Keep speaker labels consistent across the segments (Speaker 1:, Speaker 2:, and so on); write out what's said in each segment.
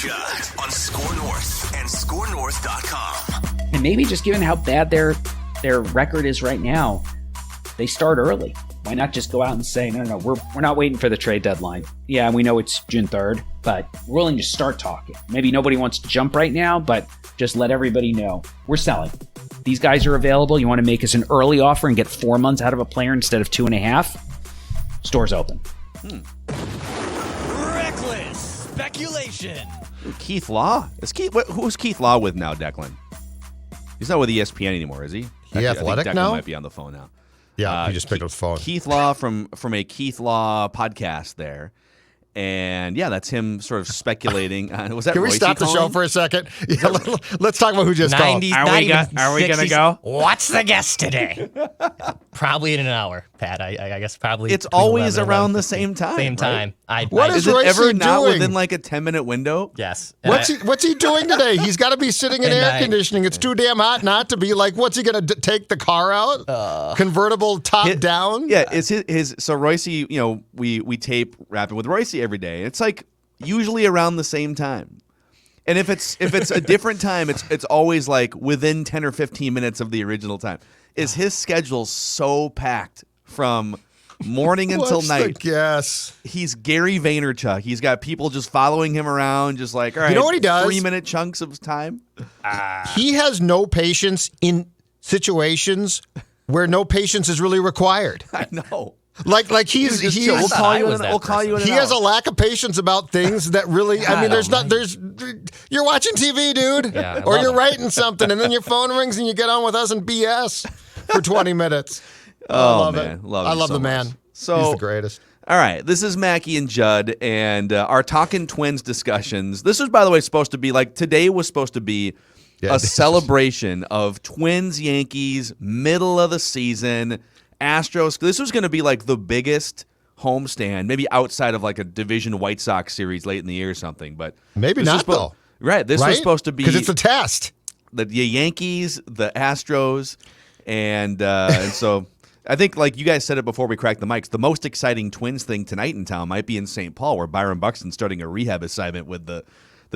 Speaker 1: Judd on Score North and ScoreNorth.com.
Speaker 2: And maybe just given how bad their record is right now, they start early. Why not just go out and say, no, we're not waiting for the trade deadline. Yeah, we know it's June 3rd, but we're willing to start talking. Maybe nobody wants to jump right now, but just let everybody know we're selling. These guys are available. You want to make us an early offer and get 4 months out of a player instead of 2.5? Store's open.
Speaker 3: Reckless speculation.
Speaker 4: Keith Law? Who's Keith Law with now, Declan? He's not with ESPN anymore, is he?
Speaker 5: He Athletic
Speaker 4: Declan
Speaker 5: now?
Speaker 4: Might be on the phone now.
Speaker 5: Yeah, he just picked up the phone.
Speaker 4: Keith Law from a Keith Law podcast there. And yeah, that's him sort of speculating. Was that
Speaker 5: Can we
Speaker 4: Royce
Speaker 5: stop the
Speaker 4: calling?
Speaker 5: show for a second? Yeah, let's talk about who just called.
Speaker 3: 90s,
Speaker 6: Are we going to go?
Speaker 3: What's the guest today? Probably in an hour, Pat. I guess probably.
Speaker 4: It's
Speaker 3: between
Speaker 4: always
Speaker 3: 11 and
Speaker 4: around the
Speaker 3: 11:15.
Speaker 4: same time.
Speaker 3: Same
Speaker 4: right?
Speaker 3: time.
Speaker 5: What
Speaker 4: Is
Speaker 5: is
Speaker 4: it
Speaker 5: Royce
Speaker 4: ever not
Speaker 5: doing?
Speaker 4: within like a 10-minute window?
Speaker 3: Yes.
Speaker 5: What's he doing today? He's got to be sitting in
Speaker 3: And
Speaker 5: air
Speaker 3: I-
Speaker 5: conditioning. It's too damn hot not to be like, what's he going to take the car out? Convertible top down?
Speaker 4: Yeah, it's his. So Royce, we tape Rapping with Royce every day. It's like usually around the same time. And if it's a different time, it's always like within 10 or 15 minutes of the original time. Is his schedule so packed from morning until
Speaker 5: What's
Speaker 4: night?
Speaker 5: the guess?
Speaker 4: He's Gary Vaynerchuk. He's got people just following him around, just like, all right,
Speaker 5: You know what he does?
Speaker 4: 3-minute chunks of time.
Speaker 5: He has no patience in situations where no patience is really required.
Speaker 4: I know.
Speaker 5: Like he's
Speaker 4: We'll call you in an
Speaker 5: he has a
Speaker 4: hour.
Speaker 5: lack of patience about things that really, I mean, you're watching TV, dude,
Speaker 3: Yeah, I
Speaker 5: or
Speaker 3: love
Speaker 5: you're
Speaker 3: him.
Speaker 5: writing something, and then your phone rings and you get on with us and BS for 20 minutes.
Speaker 4: Oh,
Speaker 5: love
Speaker 4: man.
Speaker 5: it.
Speaker 4: Love
Speaker 5: I
Speaker 4: him
Speaker 5: love
Speaker 4: so
Speaker 5: the
Speaker 4: much.
Speaker 5: man.
Speaker 4: So,
Speaker 5: he's the greatest.
Speaker 4: All right, this is Mackey and Judd, and our Talking Twins discussions. This was, by the way, supposed to be, like, today was supposed to be a celebration of Twins, Yankees, middle of the season, Astros. This was going to be, like, the biggest homestand, maybe outside of, like, a division White Sox series late in the year or something. But
Speaker 5: Maybe
Speaker 4: this was
Speaker 5: not, though.
Speaker 4: Right, this was supposed to be.
Speaker 5: Because it's a test.
Speaker 4: The Yankees, the Astros, and so I think, like you guys said it before we cracked the mics, the most exciting Twins thing tonight in town might be in St. Paul, where Byron Buxton's starting a rehab assignment with the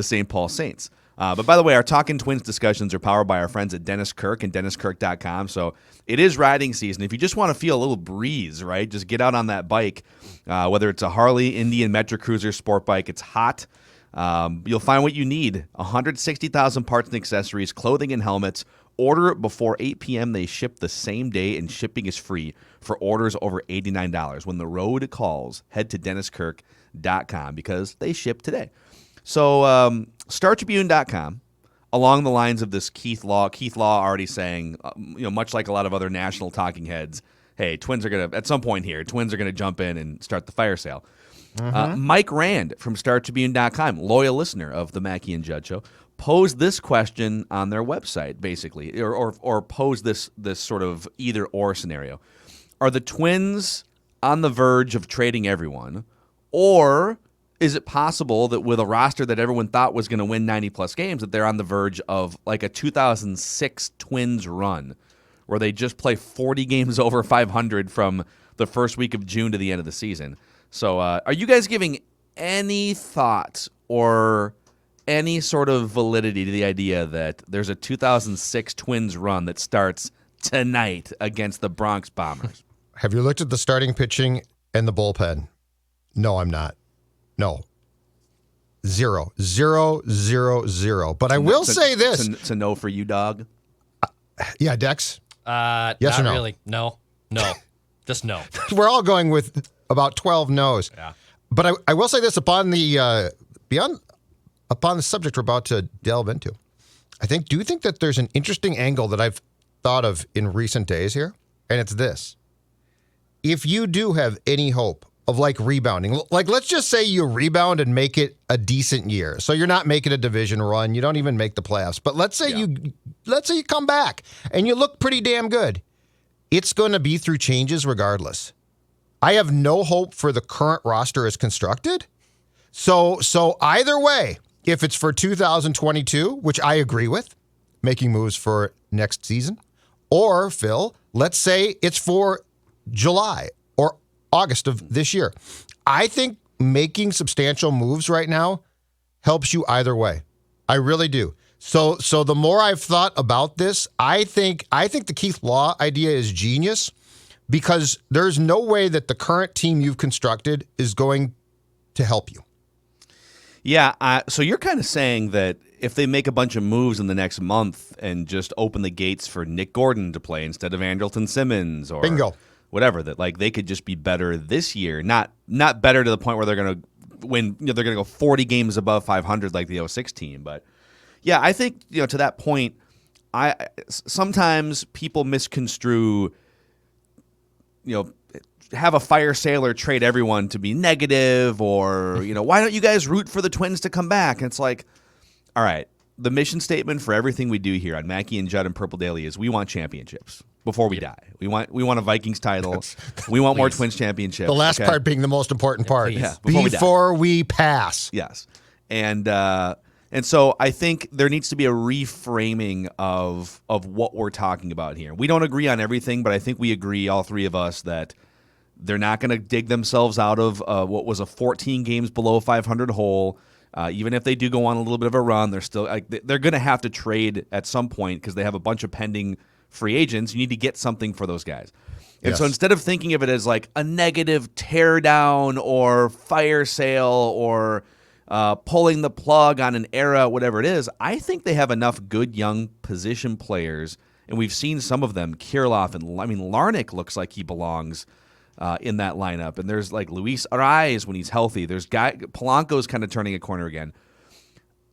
Speaker 4: St. Paul Saints. But by the way, our Talking Twins discussions are powered by our friends at Dennis Kirk and DennisKirk.com. So it is riding season. If you just want to feel a little breeze, right, just get out on that bike, whether it's a Harley, Indian, Metro Cruiser, sport bike. It's hot. You'll find what you need. 160,000 parts and accessories, clothing and helmets. Order it before 8 p.m. They ship the same day, and shipping is free for orders over $89. When the road calls, head to DennisKirk.com because they ship today. So StarTribune.com, along the lines of this Keith Law already saying, much like a lot of other national talking heads, hey, Twins are going to, at some point here, Twins are going to jump in and start the fire sale. Mike Rand from StarTribune.com, loyal listener of the Mackey and Judd Show, posed this question on their website, basically, or posed this sort of either-or scenario. Are the Twins on the verge of trading everyone, or is it possible that with a roster that everyone thought was going to win 90-plus games, that they're on the verge of like a 2006 Twins run, where they just play 40 games over 500 from the first week of June to the end of the season? So are you guys giving any thought or any sort of validity to the idea that there's a 2006 Twins run that starts tonight against the Bronx Bombers?
Speaker 5: Have you looked at the starting pitching and the bullpen? No, I'm not. No. 0. 0, 0, 0. But I will say this.
Speaker 4: It's a no for you, dog?
Speaker 5: Yeah, Dex?
Speaker 3: Yes
Speaker 5: Yes or
Speaker 3: not
Speaker 5: no?
Speaker 3: really. No. Just no.
Speaker 5: We're all going with about 12 no's.
Speaker 3: Yeah.
Speaker 5: But I will say this upon the subject we're about to delve into. Do you think that there's an interesting angle that I've thought of in recent days here? And it's this. If you do have any hope of like rebounding, like let's just say you rebound and make it a decent year. So you're not making a division run, you don't even make the playoffs. But let's say you come back and you look pretty damn good. It's going to be through changes regardless. I have no hope for the current roster as constructed. So either way, if it's for 2022, which I agree with, making moves for next season, or Phil, let's say it's for July or August of this year. I think making substantial moves right now helps you either way. I really do. So the more I've thought about this, I think the Keith Law idea is genius because there's no way that the current team you've constructed is going to help you.
Speaker 4: Yeah, so you're kind of saying that if they make a bunch of moves in the next month and just open the gates for Nick Gordon to play instead of Andrelton Simmons or
Speaker 5: Bingo.
Speaker 4: whatever, that like they could just be better this year, not better to the point where they're going to win. They're going to go 40 games above 500 like the 06 team, but. Yeah, I think to that point, sometimes people misconstrue, have a fire sale or trade everyone to be negative, or why don't you guys root for the Twins to come back? And it's like, all right, the mission statement for everything we do here on Mackey and Judd and Purple Daily is we want championships before we die. We want a Vikings title. We want more Twins championships.
Speaker 5: The last part being the most important part.
Speaker 4: Yeah,
Speaker 5: before we pass.
Speaker 4: Yes, and so I think there needs to be a reframing of what we're talking about here. We don't agree on everything, but I think we agree, all three of us, that they're not going to dig themselves out of what was a 14 games below 500 hole. Even if they do go on a little bit of a run, they're going to have to trade at some point because they have a bunch of pending free agents. You need to get something for those guys. And so instead of thinking of it as like a negative tear down or fire sale or pulling the plug on an era, whatever it is, I think they have enough good young position players, and we've seen some of them. Kirilloff and Larnach looks like he belongs in that lineup, and there's like Luis Arraez when he's healthy. There's Polanco's kind of turning a corner again.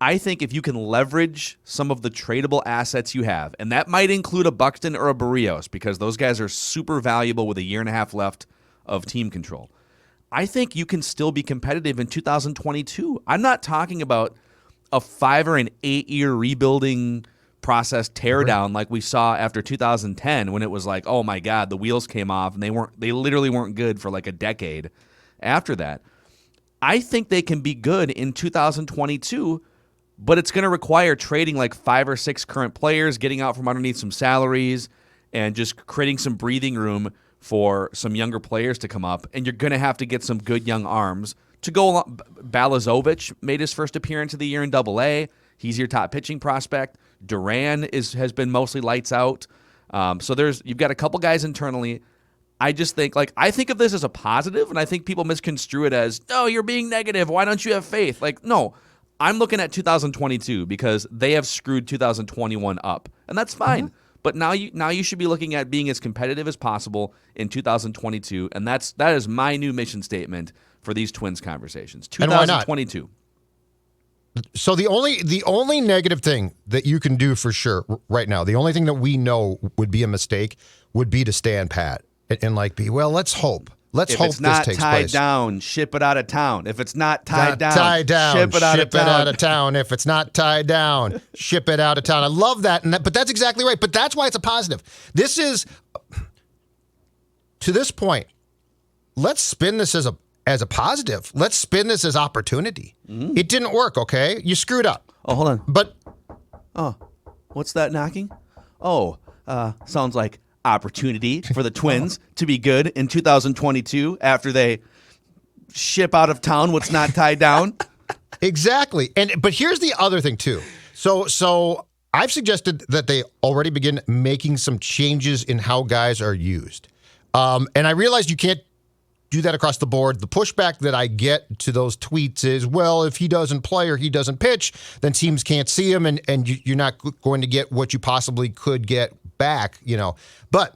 Speaker 4: I think if you can leverage some of the tradable assets you have, and that might include a Buxton or a Berrios because those guys are super valuable with a year and a half left of team control. I think you can still be competitive in 2022. I'm not talking about a 5 or an 8 year rebuilding process teardown like we saw after 2010 when it was like, oh my God, the wheels came off and they literally weren't good for like a decade after that. I think they can be good in 2022, but it's going to require trading like 5 or 6 current players, getting out from underneath some salaries, and just creating some breathing room for some younger players to come up, and you're going to have to get some good young arms to go along. Balazovic made his first appearance of the year in Double-A. He's your top pitching prospect. Duran has been mostly lights out. So you've got a couple guys internally. I just think I think of this as a positive, and I think people misconstrue it as, no, you're being negative. Why don't you have faith? No, I'm looking at 2022 because they have screwed 2021 up, and that's fine. Mm-hmm. But now you should be looking at being as competitive as possible in 2022, and that is my new mission statement for these Twins conversations. 2022.
Speaker 5: So the only negative thing that you can do for sure right now, the only thing that we know would be a mistake would be to stand pat and let's hope. Let's hope this takes place. If it's not tied
Speaker 4: down, ship it out of town. If it's not tied down,
Speaker 5: ship it out of town. If it's not tied down, ship it out of town. I love that, but that's exactly right. But that's why it's a positive. This is, to this point, let's spin this as a positive. Let's spin this as opportunity. Mm-hmm. It didn't work, okay? You screwed up.
Speaker 4: Oh, hold on.
Speaker 5: But,
Speaker 4: what's that knocking? Sounds like opportunity for the Twins to be good in 2022 after they ship out of town what's not tied down.
Speaker 5: Exactly. But here's the other thing too. So I've suggested that they already begin making some changes in how guys are used. And I realize you can't do that across the board. The pushback that I get to those tweets is, well, if he doesn't play or he doesn't pitch, then teams can't see him and you're not going to get what you possibly could get back, But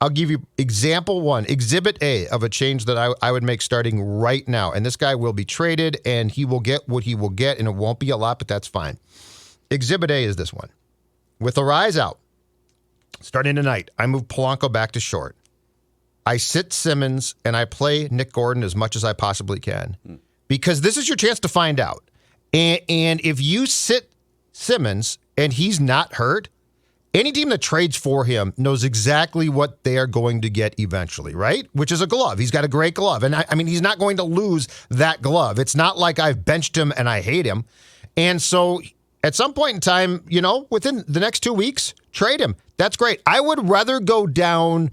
Speaker 5: I'll give you example one, exhibit A of a change that I would make starting right now. And this guy will be traded and he will get what he will get, and it won't be a lot, but that's fine. Exhibit A is this one. With Arraez out, starting tonight, I move Polanco back to short. I sit Simmons and I play Nick Gordon as much as I possibly can because this is your chance to find out. And if you sit Simmons and he's not hurt, any team that trades for him knows exactly what they are going to get eventually, right? Which is a glove. He's got a great glove. And I mean, he's not going to lose that glove. It's not like I've benched him and I hate him. And so at some point in time, within the next 2 weeks, trade him. That's great. I would rather go down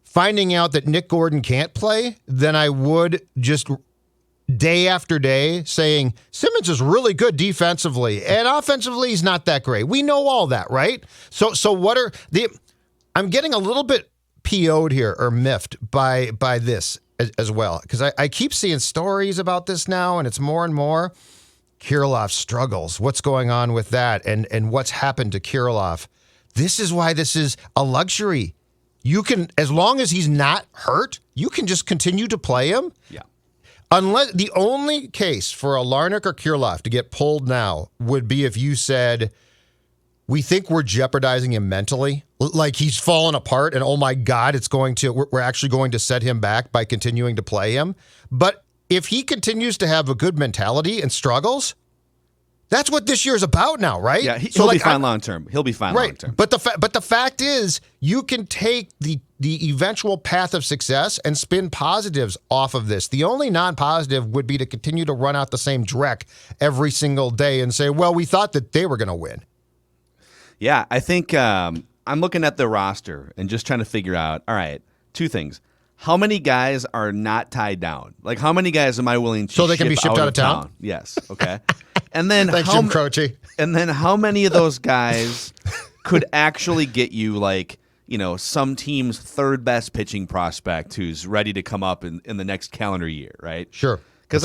Speaker 5: finding out that Nick Gordon can't play than I would just day after day saying Simmons is really good defensively and offensively he's not that great. We know all that, right? So what are the? I'm getting a little bit PO'd here or miffed by this as well, because I keep seeing stories about this now, and it's more and more. Kirilloff struggles. What's going on with that, and what's happened to Kirilloff? This is why this is a luxury. You can, as long as he's not hurt, you can just continue to play him.
Speaker 4: Yeah.
Speaker 5: Unless the only case for a Larnach or Kirilloff to get pulled now would be if you said, we think we're jeopardizing him mentally, like he's fallen apart, and oh my God, we're actually going to set him back by continuing to play him. But if he continues to have a good mentality and struggles, that's what this year's about now, right?
Speaker 4: Yeah, he'll be fine long term. He'll be fine long term.
Speaker 5: But the fact is, you can take the eventual path of success and spin positives off of this. The only non-positive would be to continue to run out the same dreck every single day and say, well, we thought that they were going to win.
Speaker 4: Yeah, I think I'm looking at the roster and just trying to figure out, all right, two things. How many guys are not tied down? Like, how many guys am I willing to
Speaker 5: so they can be shipped out of town?
Speaker 4: Yes, okay. And then
Speaker 5: Thanks, Jim Croce.
Speaker 4: And then how many of those guys could actually get you, like, some team's third best pitching prospect who's ready to come up in the next calendar year, right?
Speaker 5: Sure.
Speaker 4: Because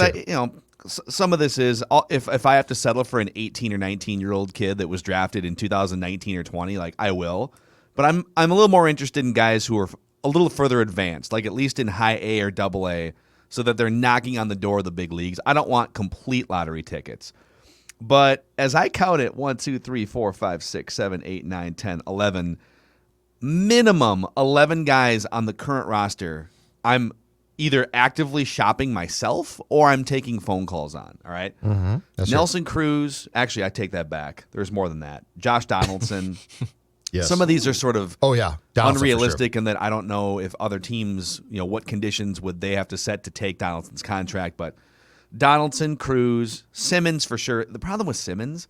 Speaker 4: some of this is if I have to settle for an 18 or 19-year-old kid that was drafted in 2019 or 20, like, I will. But I'm a little more interested in guys who are a little further advanced, like at least in high A or double A, so that they're knocking on the door of the big leagues. I don't want complete lottery tickets. But as I count it, 1, 2, 3, 4, 5, 6, 7, 8, 9, 10, 11, minimum 11 guys on the current roster, I'm either actively shopping myself or I'm taking phone calls on, all right?
Speaker 5: Mm-hmm.
Speaker 4: Nelson Cruz, actually, I take that back. There's more than that. Josh Donaldson.
Speaker 5: Yes.
Speaker 4: Some of these are sort of
Speaker 5: Donaldson
Speaker 4: unrealistic in that I don't know if other teams, what conditions would they have to set to take Donaldson's contract. But Donaldson, Cruz, Simmons for sure. The problem with Simmons,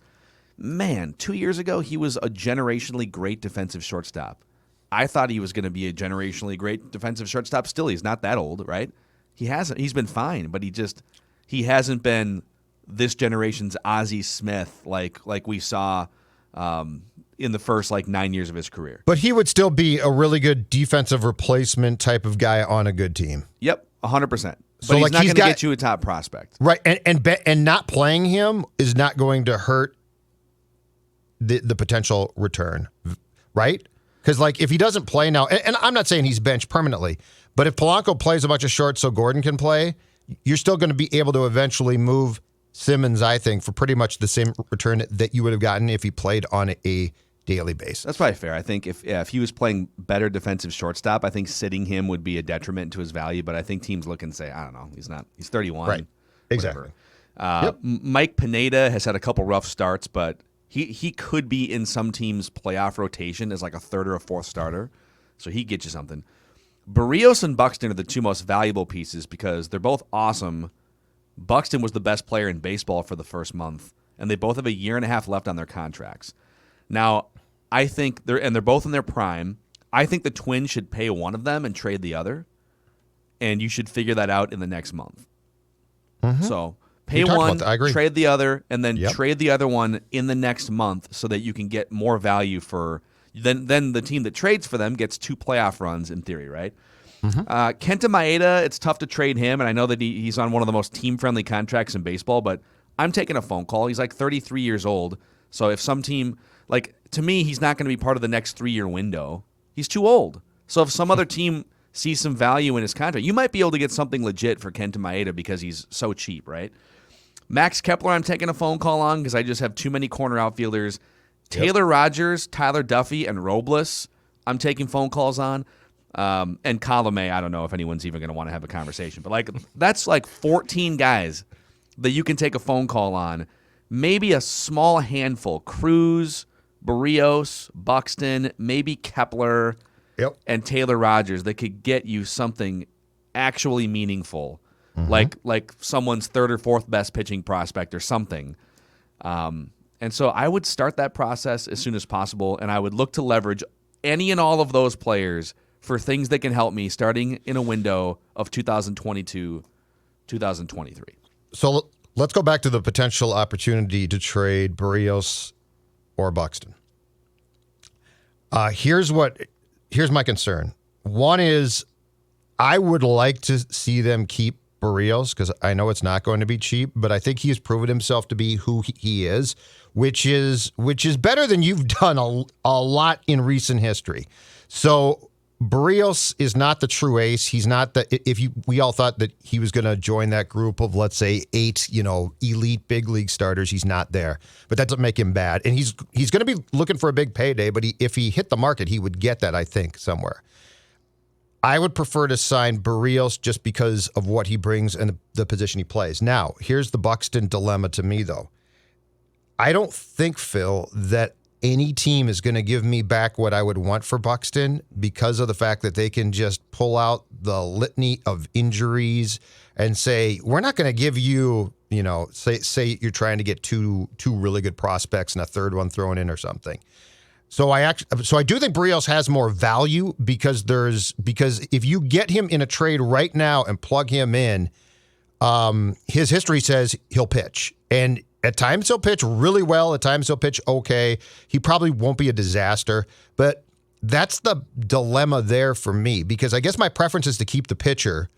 Speaker 4: man, 2 years ago, he was a generationally great defensive shortstop. I thought he was going to be a generationally great defensive shortstop. Still, he's not that old, right? He hasn't. He's been fine, but he hasn't been this generation's Ozzie Smith like we saw in the first 9 years of his career.
Speaker 5: But he would still be a really good defensive replacement type of guy on a good team.
Speaker 4: Yep, 100%.
Speaker 5: So
Speaker 4: but he's not going to get you a top prospect.
Speaker 5: Right, and not playing him is not going to hurt the potential return, right? Because if he doesn't play now, and I'm not saying he's benched permanently, but if Polanco plays a bunch of shorts so Gordon can play, you're still going to be able to eventually move Simmons, I think, for pretty much the same return that you would have gotten if he played on a daily basis.
Speaker 4: That's probably fair. I think if he was playing better defensive shortstop, I think sitting him would be a detriment to his value. But I think teams look and say, I don't know, he's not. He's 31.
Speaker 5: Right. Exactly.
Speaker 4: Mike Pineda has had a couple rough starts, but he could be in some teams' playoff rotation as a third or a fourth starter. So he gets you something. Berrios and Buxton are the two most valuable pieces because they're both awesome. Buxton was the best player in baseball for the first month, and they both have a year and a half left on their contracts. Now, I think they're both in their prime. I think the Twins should pay one of them and trade the other, and you should figure that out in the next month. Mm-hmm. So pay one, trade the other, and then trade the other one in the next month so that you can get more value for then the team that trades for them gets 2 playoff runs in theory, right? Mm-hmm. Kenta Maeda, it's tough to trade him, and I know that he's on one of the most team-friendly contracts in baseball, but I'm taking a phone call. He's 33 years old, so if some team, to me, he's not going to be part of the next 3-year window. He's too old. So if some other team sees some value in his contract, you might be able to get something legit for Kenta Maeda because he's so cheap, right? Max Kepler, I'm taking a phone call on because I just have too many corner outfielders. Taylor Rogers, Tyler Duffy, and Robles, I'm taking phone calls on. And Colomé, I don't know if anyone's even going to want to have a conversation. But that's 14 guys that you can take a phone call on. Maybe a small handful. Cruz, Berrios, Buxton, maybe Kepler, and Taylor Rogers that could get you something actually meaningful. Mm-hmm. Like someone's third or fourth best pitching prospect or something. And so I would start that process as soon as possible, and I would look to leverage any and all of those players for things that can help me starting in a window of 2022, 2023.
Speaker 5: So let's go back to the potential opportunity to trade Berrios or Buxton. Here's my concern. One is I would like to see them keep Berrios because I know it's not going to be cheap, but I think he has proven himself to be who he is, which is better than you've done a lot in recent history. So Berrios is not the true ace. He's not we all thought that he was going to join that group of, let's say, 8, elite big league starters. He's not there, but that doesn't make him bad. And he's going to be looking for a big payday, but if he hit the market, he would get that, I think, somewhere. I would prefer to sign Berrios just because of what he brings and the position he plays. Now, here's the Buxton dilemma to me, though. I don't think, Phil, that any team is going to give me back what I would want for Buxton because of the fact that they can just pull out the litany of injuries and say, we're not going to give you, say you're trying to get two really good prospects and a third one thrown in or something. So I do think Berrios has more value because if you get him in a trade right now and plug him in, his history says he'll pitch. And at times he'll pitch really well. At times he'll pitch okay. He probably won't be a disaster. But that's the dilemma there for me because I guess my preference is to keep the pitcher.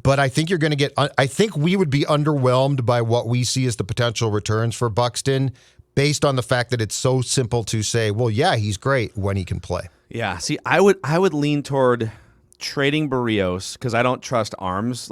Speaker 5: But I think I think we would be underwhelmed by what we see as the potential returns for Buxton based on the fact that it's so simple to say, well, yeah, he's great when he can play.
Speaker 4: Yeah, see, I would lean toward trading Berrios because I don't trust arms.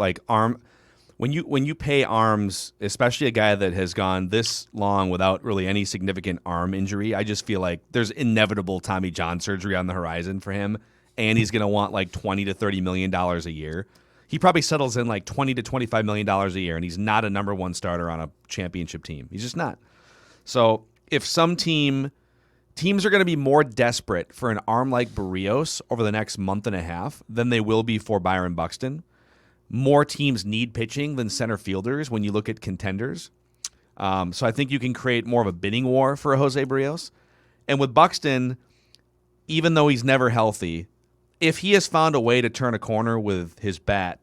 Speaker 4: When you pay arms, especially a guy that has gone this long without really any significant arm injury, I just feel like there's inevitable Tommy John surgery on the horizon for him, and he's going to want like $20 to $30 million a year. He probably settles in like $20 to $25 million a year, and he's not a number one starter on a championship team. He's just not. So if some teams are going to be more desperate for an arm like Berrios over the next month and a half than they will be for Byron Buxton. More teams need pitching than center fielders when you look at contenders. So I think you can create more of a bidding war for a Jose Berrios. And with Buxton, even though he's never healthy, if he has found a way to turn a corner with his bat,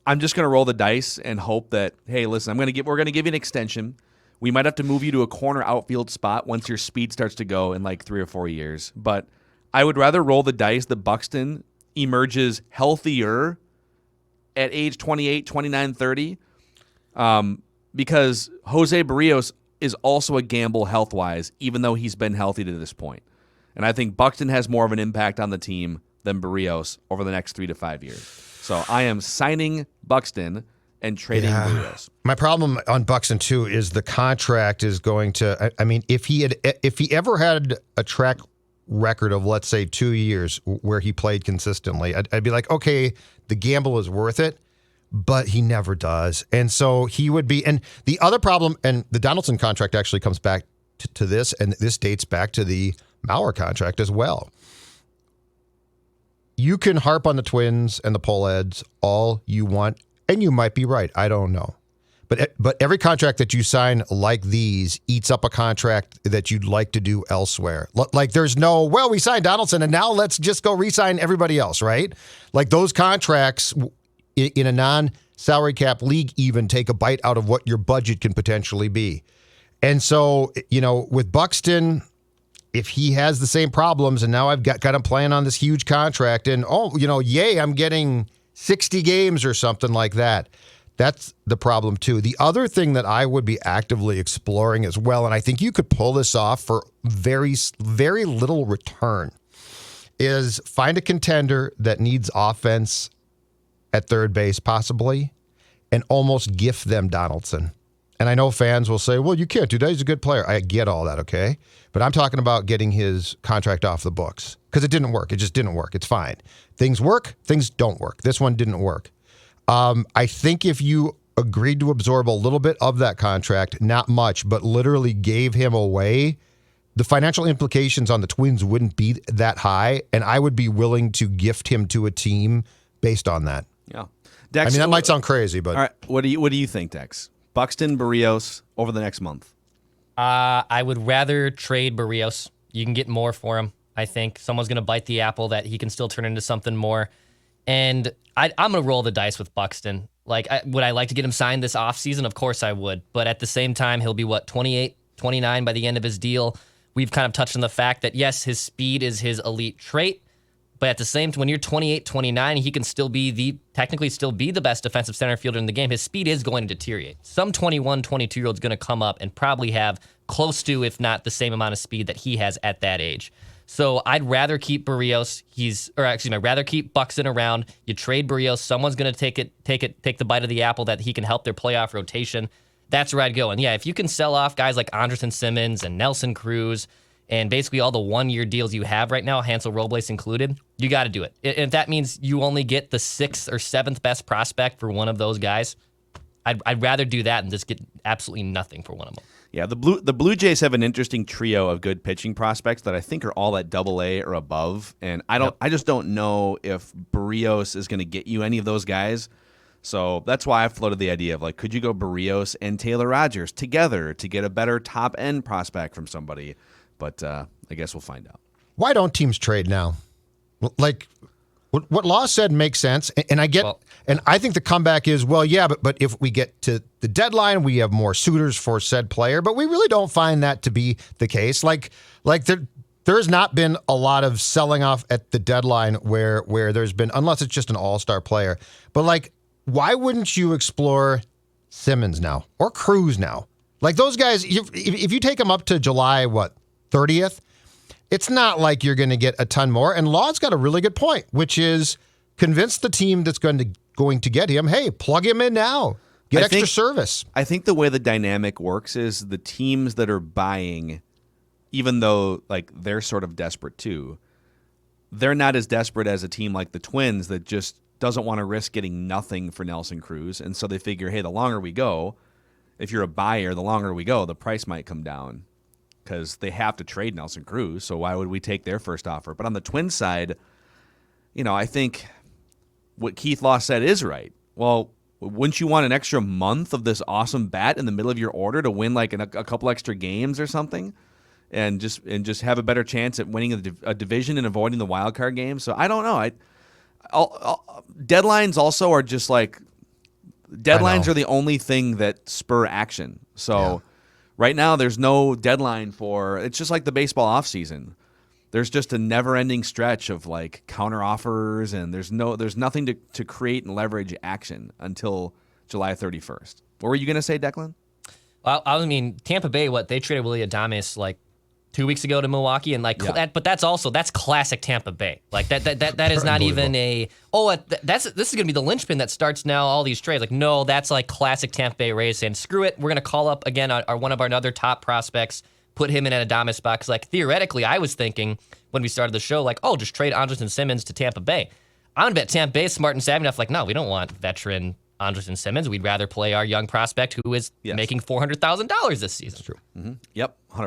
Speaker 4: I'm just going to roll the dice and hope that, hey, listen, we're going to give you an extension. We might have to move you to a corner outfield spot once your speed starts to go in like 3 or 4 years. But I would rather roll the dice that Buxton emerges healthier at age 28, 29, 30, because Jose Berrios is also a gamble health-wise, even though he's been healthy to this point. And I think Buxton has more of an impact on the team than Berrios over the next 3 to 5 years. So I am signing Buxton and trading Berrios.
Speaker 5: My problem on Buxton too is the contract is going to. I mean, if he ever had a track record of, let's say, 2 years where he played consistently, I'd be like, okay, the gamble is worth it, but he never does. And so he would be. And the other problem, and the Donaldson contract actually comes back to this, and this dates back to the Mauer contract as well. You can harp on the Twins and the Poleheads all you want, and you might be right. I don't know. But every contract that you sign like these eats up a contract that you'd like to do elsewhere. Like there's no, well, we signed Donaldson and now let's just go re-sign everybody else, right? Like those contracts in a non-salary cap league even take a bite out of what your budget can potentially be. And so, with Buxton, if he has the same problems and now I've got him playing on this huge contract and, yay, I'm getting 60 games or something like that. That's the problem, too. The other thing that I would be actively exploring as well, and I think you could pull this off for very, very little return, is find a contender that needs offense at third base, possibly, and almost gift them Donaldson. And I know fans will say, well, you can't do that. He's a good player. I get all that, okay? But I'm talking about getting his contract off the books because it didn't work. It just didn't work. It's fine. Things work. Things don't work. This one didn't work. I think if you agreed to absorb a little bit of that contract, not much, but literally gave him away, the financial implications on the Twins wouldn't be that high, and I would be willing to gift him to a team based on that.
Speaker 4: Yeah, Dex,
Speaker 5: that might sound crazy, but
Speaker 4: all right. What do you think, Dex? Buxton, Berrios over the next month.
Speaker 3: I would rather trade Berrios. You can get more for him. I think someone's going to bite the apple that he can still turn into something more. And I'm going to roll the dice with Buxton. Like, would I like to get him signed this offseason? Of course I would. But at the same time, he'll be, 28, 29 by the end of his deal. We've kind of touched on the fact that, yes, his speed is his elite trait. But at the same time, when you're 28, 29, he can still be technically still be the best defensive center fielder in the game. His speed is going to deteriorate. Some 21, 22-year-old's going to come up and probably have close to, if not the same amount of speed that he has at that age. So I'd rather keep Berrios. I'd rather keep Buxton around. You trade Berrios, someone's going to take the bite of the apple that he can help their playoff rotation. That's where I'd go. And yeah, if you can sell off guys like Andrelton Simmons and Nelson Cruz and basically all the one-year deals you have right now, Hansel Robles included, you got to do it. If that means you only get the 6th or 7th best prospect for one of those guys, I'd rather do that than just get absolutely nothing for one of them.
Speaker 4: Yeah, the Blue Jays have an interesting trio of good pitching prospects that I think are all at AA or above, and I just don't know if Berrios is going to get you any of those guys. So that's why I floated the idea of, like, could you go Berrios and Taylor Rogers together to get a better top end prospect from somebody? But I guess we'll find out.
Speaker 5: Why don't teams trade now? Like, what Law said makes sense, and I get, and I think the comeback is, well, yeah, but if we get to the deadline, we have more suitors for said player, but we really don't find that to be the case. Like there's not been a lot of selling off at the deadline where there's been, unless it's just an all-star player. But like, why wouldn't you explore Simmons now or Cruz now? Like those guys, if you take them up to July 30th. It's not like you're going to get a ton more. And Law's got a really good point, which is convince the team that's going to get him, hey, plug him in now. Get extra service.
Speaker 4: I think the way the dynamic works is the teams that are buying, even though like they're sort of desperate too, they're not as desperate as a team like the Twins that just doesn't want to risk getting nothing for Nelson Cruz. And so they figure, hey, the longer we go, if you're a buyer, the longer we go, the price might come down. Because they have to trade Nelson Cruz, so why would we take their first offer? But on the Twins side, I think what Keith Law said is right. Well, wouldn't you want an extra month of this awesome bat in the middle of your order to win like a couple extra games or something, and just have a better chance at winning a division and avoiding the wild card game? So I don't know. Deadlines also are just like deadlines are the only thing that spur action. So. Yeah. Right now, there's no deadline for. It's just like the baseball offseason. There's just a never-ending stretch of like counter offers, and there's nothing to create and leverage action until July 31st. What were you gonna say, Declan?
Speaker 3: Well, I mean, Tampa Bay. They traded Willie Adames like 2 weeks ago to Milwaukee, and that. But that's classic Tampa Bay. Like that is not even a. This is gonna be the linchpin that starts now all these trades. Like no, that's like classic Tampa Bay Rays saying screw it. We're gonna call up again one of our other top prospects, put him in an Adames spot. Because like theoretically, I was thinking when we started the show, like just trade Andrelton Simmons to Tampa Bay. I'm gonna bet Tampa Bay is smart and savvy enough. Like no, we don't want veteran Andrelton Simmons. We'd rather play our young prospect who is making $400,000 this season.
Speaker 5: That's true.
Speaker 4: Mm-hmm. Yep, 100%.